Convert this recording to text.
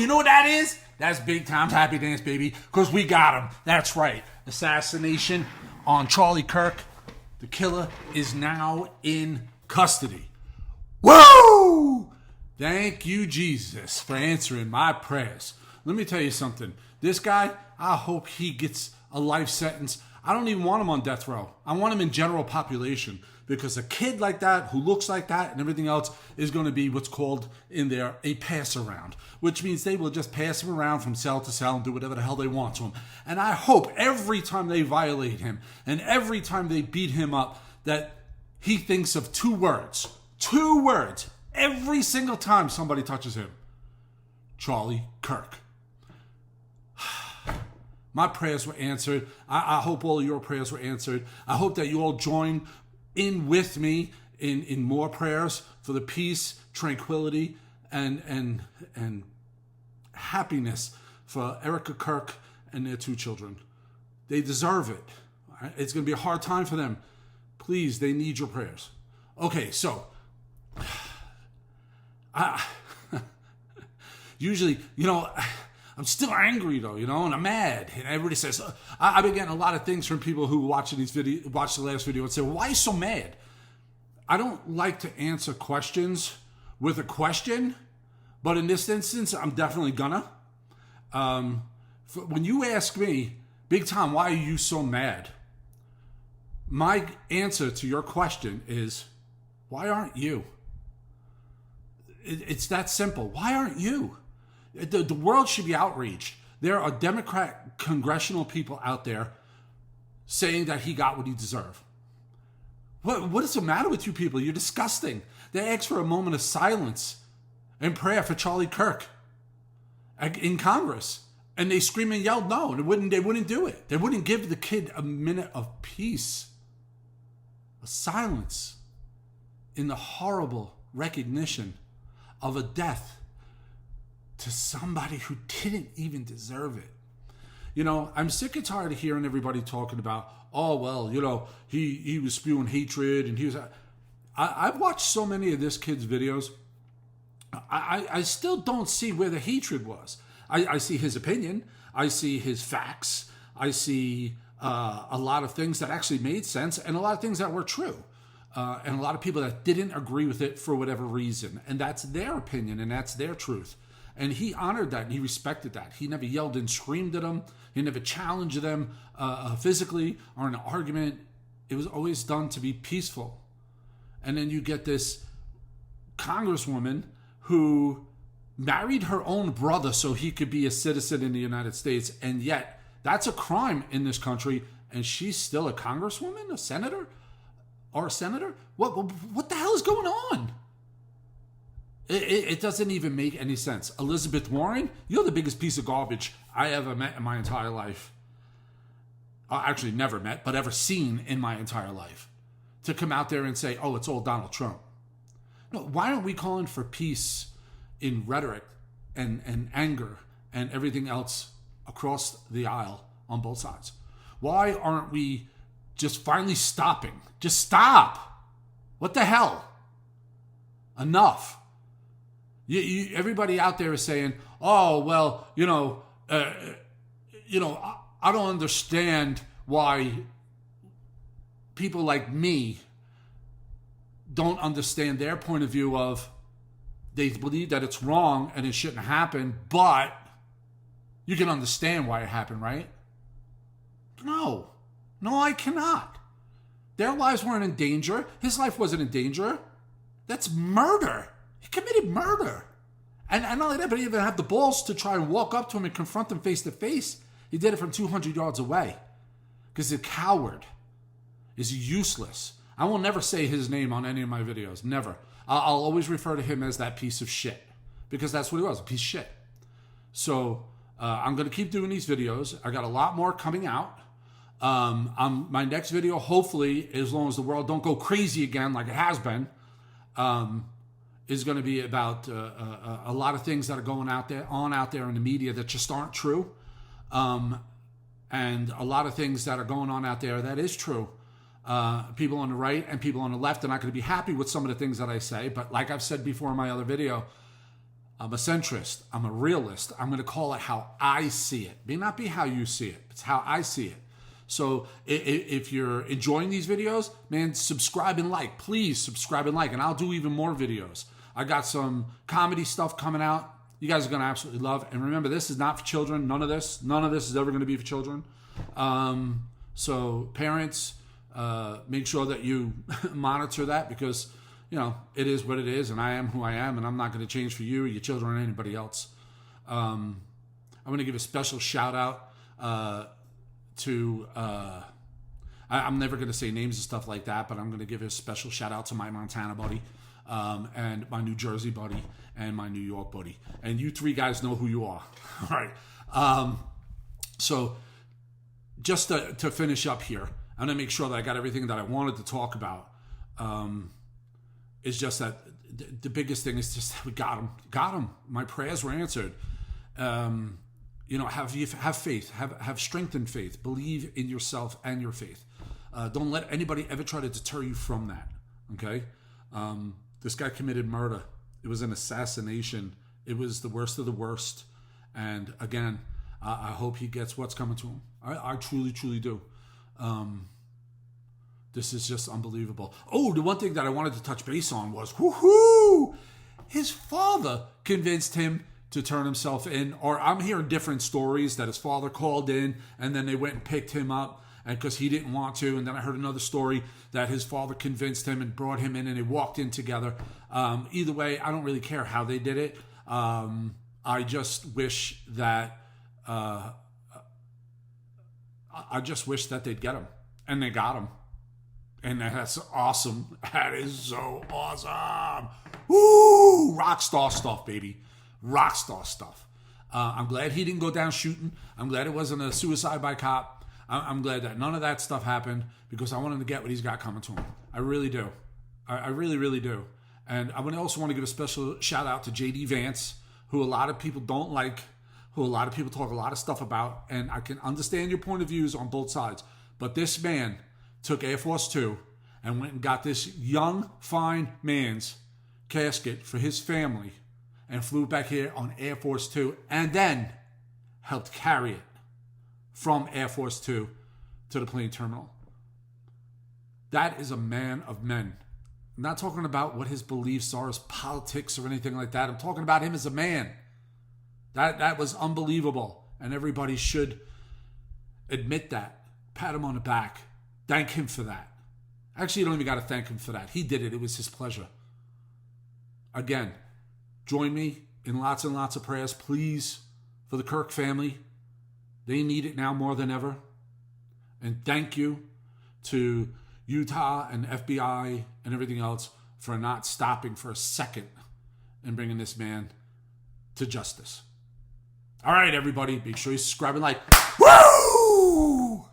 you know what that is? That's big time happy dance, baby, because we got him. That's right. Assassination on Charlie Kirk. The killer is now in custody. Woo! Thank you, Jesus, for answering my prayers. Let me tell you something. This guy, I hope he gets a life sentence. I don't even want him on death row. I want him in general population, because a kid like that, who looks like that and everything else, is going to be what's called in there a pass-around, which means they will just pass him around from cell to cell and do whatever the hell they want to him. And I hope every time they violate him and every time they beat him up that he thinks of two words, every single time somebody touches him. Charlie Kirk. My prayers were answered. I hope all of your prayers were answered. I hope that you all join in with me in more prayers for the peace, tranquility, and happiness for Erica Kirk and their two children. They deserve it. It's going to be a hard time for them. Please, they need your prayers. Okay, so usually, I'm still angry though, and I'm mad. And everybody says, I've been getting a lot of things from people who watch the last video and say, why are you so mad? I don't like to answer questions with a question, but in this instance, I'm definitely gonna. When you ask me, Big Tom, why are you so mad? My answer to your question is, why aren't you? It's that simple. Why aren't you? The world should be outraged. There are Democrat congressional people out there saying that he got what he deserved. What is the matter with you people? You're disgusting. They asked for a moment of silence and prayer for Charlie Kirk in Congress. And they screamed and yelled no. They wouldn't do it. They wouldn't give the kid a minute of peace. A silence in the horrible recognition of a death to somebody who didn't even deserve it. I'm sick and tired of hearing everybody talking about, oh, well, he was spewing hatred and he was... I've watched so many of this kid's videos. I still don't see where the hatred was. I see his opinion. I see his facts. I see a lot of things that actually made sense and a lot of things that were true. And a lot of people that didn't agree with it for whatever reason. And that's their opinion and that's their truth. And he honored that and he respected that. He never yelled and screamed at them. He never challenged them physically or in an argument. It was always done to be peaceful. And then you get this congresswoman who married her own brother so he could be a citizen in the United States. And yet that's a crime in this country. And she's still a congresswoman, a senator, or a senator? What the hell is going on? It doesn't even make any sense. Elizabeth Warren, you're the biggest piece of garbage I ever met in my entire life. Actually, never met, but ever seen in my entire life. To come out there and say, oh, it's all Donald Trump. No, why aren't we calling for peace in rhetoric and anger and everything else across the aisle on both sides? Why aren't we just finally stopping? Just stop. What the hell? Enough. Everybody out there is saying, oh, well, I don't understand why people like me don't understand their point of view of they believe that it's wrong and it shouldn't happen, but you can understand why it happened, right? No, I cannot. Their lives weren't in danger. His life wasn't in danger. That's murder. He committed murder. And not only that, but he even had the balls to try and walk up to him and confront him face to face. He did it from 200 yards away. Because he's a coward. He's useless. I will never say his name on any of my videos. Never. I'll always refer to him as that piece of shit. Because that's what he was, a piece of shit. So I'm going to keep doing these videos. I got a lot more coming out. My next video, hopefully, as long as the world don't go crazy again like it has been, is going to be about a lot of things that are going out there in the media that just aren't true. And a lot of things that are going on out there that is true. People on the right and people on the left are not going to be happy with some of the things that I say. But like I've said before in my other video, I'm a centrist. I'm a realist. I'm going to call it how I see it. May not be how you see it. It's how I see it. So if you're enjoying these videos, man, subscribe and like. Please subscribe and like, and I'll do even more videos. I got some comedy stuff coming out. You guys are going to absolutely love. And remember, this is not for children. None of this is ever going to be for children. So parents, make sure that you monitor that, because it is what it is, and I am who I am, and I'm not going to change for you or your children or anybody else. I'm going to give a special shout out to I'm never going to say names and stuff like that, but I'm going to give a special shout out to my Montana buddy, and my New Jersey buddy, and my New York buddy. And you three guys know who you are. All right. So just to finish up here, I'm going to make sure that I got everything that I wanted to talk about. It's just that the biggest thing is just that we got him. My prayers were answered. Have faith, have strength in faith, believe in yourself and your faith. Don't let anybody ever try to deter you from that. Okay. This guy committed murder. It was an assassination. It was the worst of the worst. And again, I hope he gets what's coming to him. I truly, truly do. This is just unbelievable. Oh, the one thing that I wanted to touch base on was, his father convinced him to turn himself in. Or I'm hearing different stories that his father called in and then they went and picked him up, and because he didn't want to. And then I heard another story that his father convinced him and brought him in, and they walked in together. Either way, I don't really care how they did it. I just wish that they'd get him, and they got him. And that's awesome. That is so awesome. Woo! Rockstar stuff, baby. Rockstar stuff. I'm glad he didn't go down shooting. I'm glad it wasn't a suicide by cop. I'm glad that none of that stuff happened, because I want him to get what he's got coming to him. I really do. I really, really do. And I would also want to give a special shout out to J.D. Vance, who a lot of people don't like, who a lot of people talk a lot of stuff about. And I can understand your point of views on both sides. But this man took Air Force Two and went and got this young, fine man's casket for his family and flew back here on Air Force Two, and then helped carry it from Air Force Two to the plane terminal. That is a man of men. I'm not talking about what his beliefs are, his politics or anything like that. I'm talking about him as a man. That was unbelievable, and everybody should admit that. Pat him on the back. Thank him for that. Actually, you don't even got to thank him for that. He did it. It was his pleasure. Again, join me in lots and lots of prayers, please, for the Kirk family. They need it now more than ever. And thank you to Utah and FBI and everything else for not stopping for a second and bringing this man to justice. All right, everybody, make sure you subscribe and like. Woo!